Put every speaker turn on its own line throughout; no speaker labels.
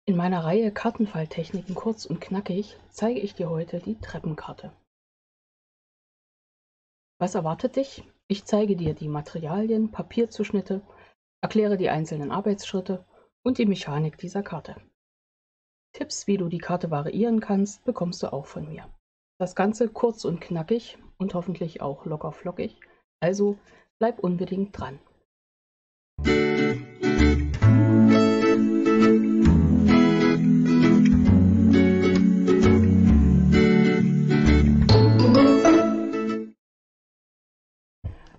In meiner Reihe Kartenfalltechniken kurz und knackig zeige ich dir heute die Treppenkarte. Was erwartet dich? Ich zeige dir die Materialien, Papierzuschnitte, erkläre die einzelnen Arbeitsschritte und die Mechanik dieser Karte. Tipps, wie du die Karte variieren kannst, bekommst du auch von mir. Das Ganze kurz und knackig und hoffentlich auch locker flockig, also bleib unbedingt dran.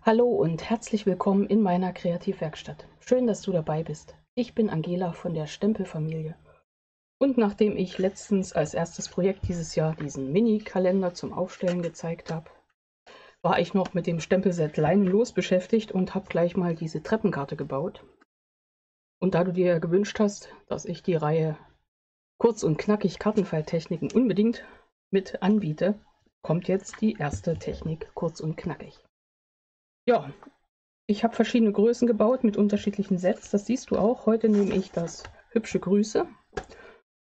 Hallo und herzlich willkommen in meiner Kreativwerkstatt. Schön, dass du dabei bist. Ich bin Angela von der Stempelfamilie. Und nachdem ich letztens als erstes Projekt dieses Jahr diesen Mini-Kalender zum Aufstellen gezeigt habe, war ich noch mit dem Stempelset leinenlos beschäftigt und habe gleich mal diese Treppenkarte gebaut. Und da du dir gewünscht hast, dass ich die Reihe kurz und knackig Kartenfalltechniken unbedingt mit anbiete, kommt jetzt die erste Technik kurz und knackig. Ja, ich habe verschiedene Größen gebaut mit unterschiedlichen Sets, das siehst du auch. Heute nehme ich das hübsche Grüße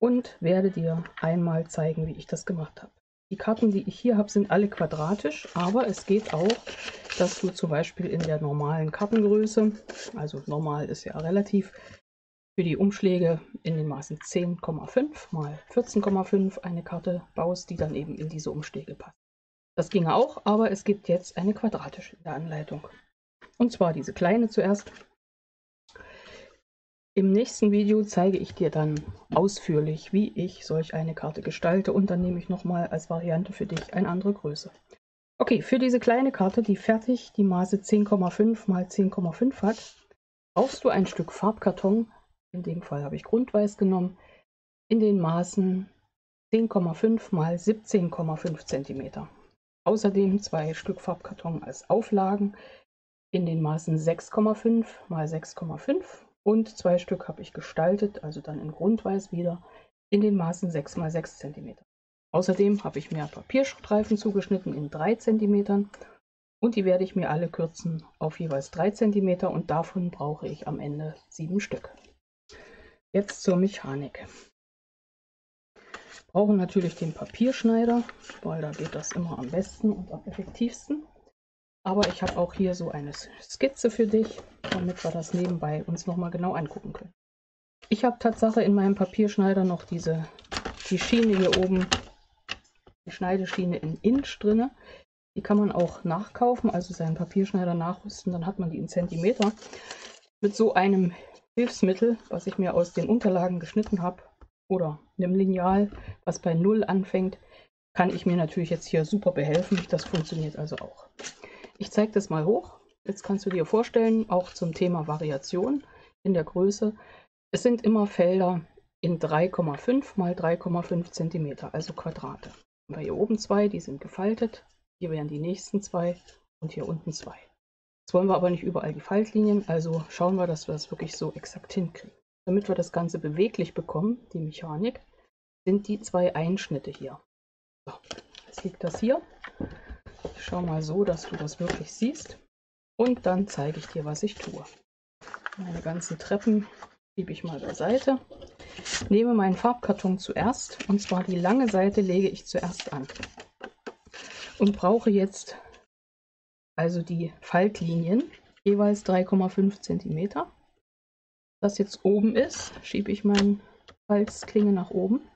und werde dir einmal zeigen, wie ich das gemacht habe. Die Karten, die ich hier habe, sind alle quadratisch, aber es geht auch, dass du zum Beispiel in der normalen Kartengröße, also normal ist ja relativ, für die Umschläge in den Maßen 10,5 mal 14,5 eine Karte baust, die dann eben in diese Umschläge passt. Das ginge auch, aber es gibt jetzt eine quadratische in der Anleitung. Und zwar diese kleine zuerst. Im nächsten Video zeige ich dir dann ausführlich, wie ich solch eine Karte gestalte, und dann nehme ich nochmal als Variante für dich eine andere Größe. Okay, für diese kleine Karte, die fertig die Maße 10,5 mal 10,5 hat, brauchst du ein Stück Farbkarton, in dem Fall habe ich Grundweiß genommen, in den Maßen 10,5 mal 17,5 cm. Außerdem 2 Stück Farbkarton als Auflagen in den Maßen 6,5 mal 6,5 und 2 Stück habe ich gestaltet, also dann in Grundweiß wieder, in den Maßen 6 mal 6 cm. Außerdem habe ich mir Papierstreifen zugeschnitten in 3 cm und die werde ich mir alle kürzen auf jeweils 3 cm und davon brauche ich am Ende 7 Stück. Jetzt zur Mechanik. Wir brauchen natürlich den Papierschneider, weil da geht das immer am besten und am effektivsten. Aber ich habe auch hier so eine Skizze für dich, damit wir das nebenbei uns nochmal genau angucken können. Ich habe Tatsache in meinem Papierschneider noch die Schiene hier oben, die Schneideschiene in Inch drin. Die kann man auch nachkaufen, also seinen Papierschneider nachrüsten, dann hat man die in Zentimeter. Mit so einem Hilfsmittel, was ich mir aus den Unterlagen geschnitten habe, oder einem Lineal, was bei 0 anfängt, kann ich mir natürlich jetzt hier super behelfen. Das funktioniert also auch. Ich zeige das mal hoch. Jetzt kannst du dir vorstellen, auch zum Thema Variation in der Größe. Es sind immer Felder in 3,5 mal 3,5 cm, also Quadrate. Bei hier oben 2, die sind gefaltet. Hier wären die nächsten 2 und hier unten 2. Jetzt wollen wir aber nicht überall die Faltlinien, also schauen wir, dass wir das wirklich so exakt hinkriegen. Damit wir das Ganze beweglich bekommen, die Mechanik, sind die 2 Einschnitte hier. So, jetzt liegt das hier. Ich schaue mal so, dass du das wirklich siehst. Und dann zeige ich dir, was ich tue. Meine ganzen Treppen schiebe ich mal beiseite. Nehme meinen Farbkarton zuerst, und zwar die lange Seite lege ich zuerst an. Und brauche jetzt also die Faltlinien, jeweils 3,5 cm. Das jetzt oben ist, schiebe ich meine Falzklinge nach oben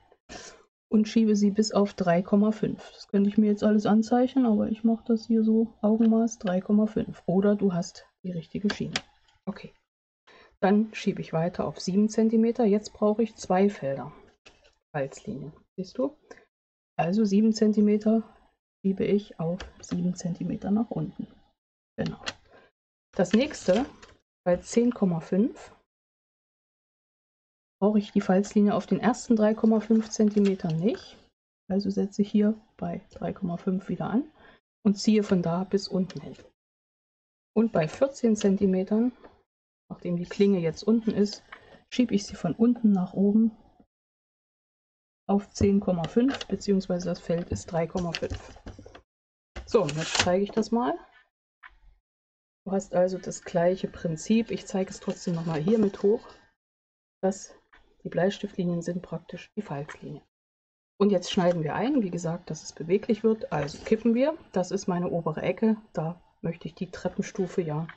und schiebe sie bis auf 3,5. Das könnte ich mir jetzt alles anzeichnen, aber ich mache das hier so Augenmaß 3,5. Oder du hast die richtige Schiene. Okay. Dann schiebe ich weiter auf 7 cm. Jetzt brauche ich 2 Felder Falzlinien. Siehst du? Also 7 cm schiebe ich auf 7 cm nach unten. Genau. Das nächste, bei 10,5, brauche ich die Falzlinie auf den ersten 3,5 cm nicht. Also setze ich hier bei 3,5 wieder an und ziehe von da bis unten hin. Und bei 14 cm, nachdem die Klinge jetzt unten ist, schiebe ich sie von unten nach oben auf 10,5, beziehungsweise das Feld ist 3,5. So, jetzt zeige ich das mal. Du hast also das gleiche Prinzip. Ich zeige es trotzdem nochmal hier mit hoch. Das Die Bleistiftlinien sind praktisch die Falzlinien. Und jetzt schneiden wir ein, wie gesagt, dass es beweglich wird. Also kippen wir. Das ist meine obere Ecke. Da möchte ich die Treppenstufe ja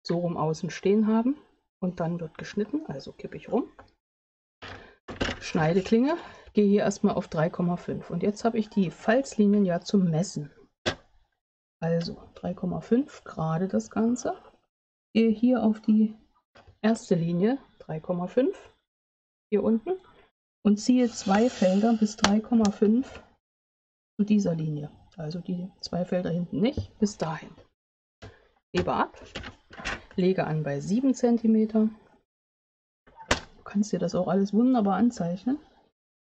so rum außen stehen haben. Und dann wird geschnitten. Also kippe ich rum. Schneideklinge. Gehe hier erstmal auf 3,5. Und jetzt habe ich die Falzlinien ja zum Messen. Also 3,5 gerade das Ganze. Gehe hier auf die erste Linie 3,5 hier unten und ziehe 2 Felder bis 3,5 zu dieser Linie. Also die 2 Felder hinten nicht, bis dahin. Hebe ab, lege an bei 7 cm. Du kannst dir das auch alles wunderbar anzeichnen.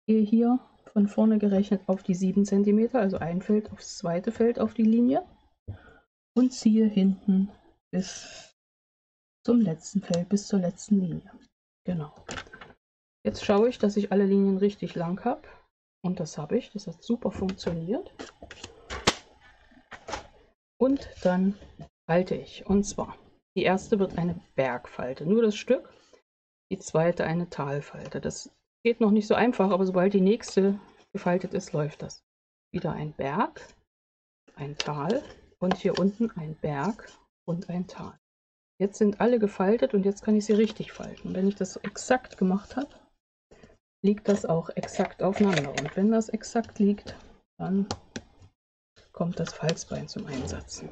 Gehe hier von vorne gerechnet auf die 7 cm, also ein Feld aufs zweite Feld auf die Linie und ziehe hinten bis zum letzten Feld, bis zur letzten Linie. Genau. Jetzt schaue ich, dass ich alle Linien richtig lang habe. Und das habe ich. Das hat super funktioniert. Und dann falte ich. Und zwar, die erste wird eine Bergfalte, nur das Stück. Die zweite eine Talfalte. Das geht noch nicht so einfach, aber sobald die nächste gefaltet ist, läuft das. Wieder ein Berg, ein Tal und hier unten ein Berg und ein Tal. Jetzt sind alle gefaltet und jetzt kann ich sie richtig falten. Und wenn ich das exakt gemacht habe, liegt das auch exakt aufeinander. Und wenn das exakt liegt, dann kommt das Falzbein zum Einsatz.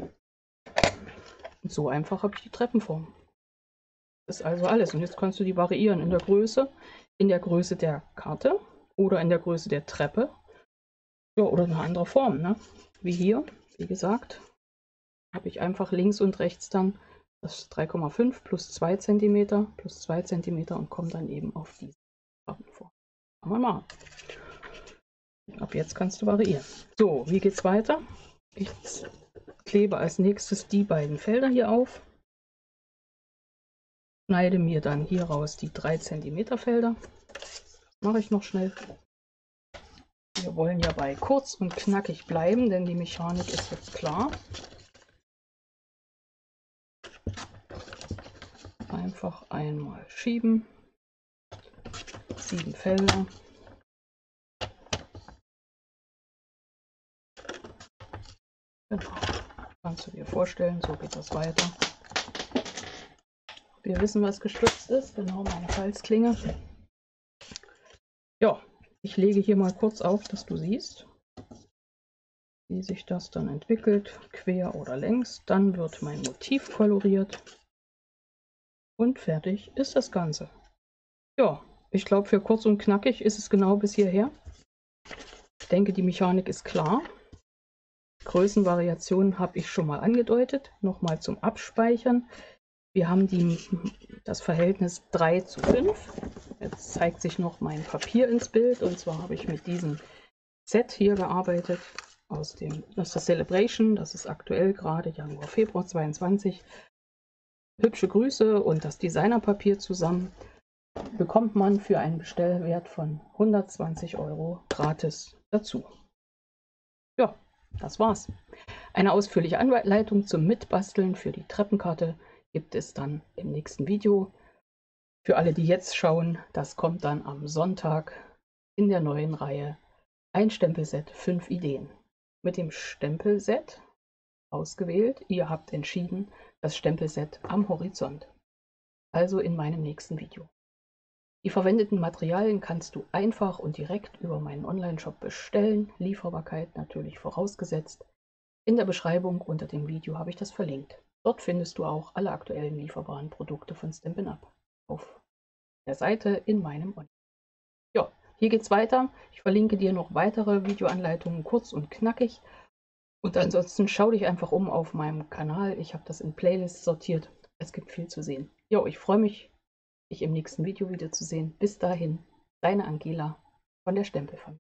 Und so einfach habe ich die Treppenform. Das ist also alles. Und jetzt kannst du die variieren in der Größe der Karte oder in der Größe der Treppe. Ja, oder eine andere Form, ne? Wie hier, wie gesagt, habe ich einfach links und rechts dann das 3,5 plus 2 cm plus 2 cm und komme dann eben auf diese Treppenform. Machen wir mal. Ab jetzt kannst du variieren. So, wie geht's weiter? Ich klebe als nächstes die beiden Felder hier auf. Schneide mir dann hier raus die 3 cm Felder. Mache ich noch schnell. Wir wollen ja bei kurz und knackig bleiben, denn die Mechanik ist jetzt klar. Einfach einmal schieben. 7 Felder. Genau. Kannst du dir vorstellen, so geht das weiter. Wir wissen, was gestützt ist. Genau, meine Falzklinge. Ja, ich lege hier mal kurz auf, dass du siehst, wie sich das dann entwickelt, quer oder längs. Dann wird mein Motiv koloriert. Und fertig ist das Ganze. Ja, ich glaube, für kurz und knackig ist es genau bis hierher. Ich denke, die Mechanik ist klar. Größenvariationen habe ich schon mal angedeutet. Nochmal zum Abspeichern. Wir haben das Verhältnis 3:5. Jetzt zeigt sich noch mein Papier ins Bild. Und zwar habe ich mit diesem Set hier gearbeitet. Das ist das Celebration. Das ist aktuell gerade Januar, Februar 22. Hübsche Grüße und das Designerpapier zusammen bekommt man für einen Bestellwert von 120 € gratis dazu. Ja, das war's. Eine ausführliche Anleitung zum Mitbasteln für die Treppenkarte gibt es dann im nächsten Video. Für alle, die jetzt schauen, das kommt dann am Sonntag in der neuen Reihe ein Stempelset 5 Ideen. Mit dem Stempelset ausgewählt. Ihr habt entschieden, das Stempelset am Horizont. Also in meinem nächsten Video. Die verwendeten Materialien kannst du einfach und direkt über meinen Online-Shop bestellen. Lieferbarkeit natürlich vorausgesetzt. In der Beschreibung unter dem Video habe ich das verlinkt. Dort findest du auch alle aktuellen lieferbaren Produkte von Stampin' Up! Auf der Seite in meinem Online. Ja, hier geht's weiter. Ich verlinke dir noch weitere Videoanleitungen, kurz und knackig. Und ansonsten schau dich einfach um auf meinem Kanal. Ich habe das in Playlists sortiert. Es gibt viel zu sehen. Jo, ich freue mich, dich im nächsten Video wiederzusehen. Bis dahin, deine Angela von der Stempelfamilie.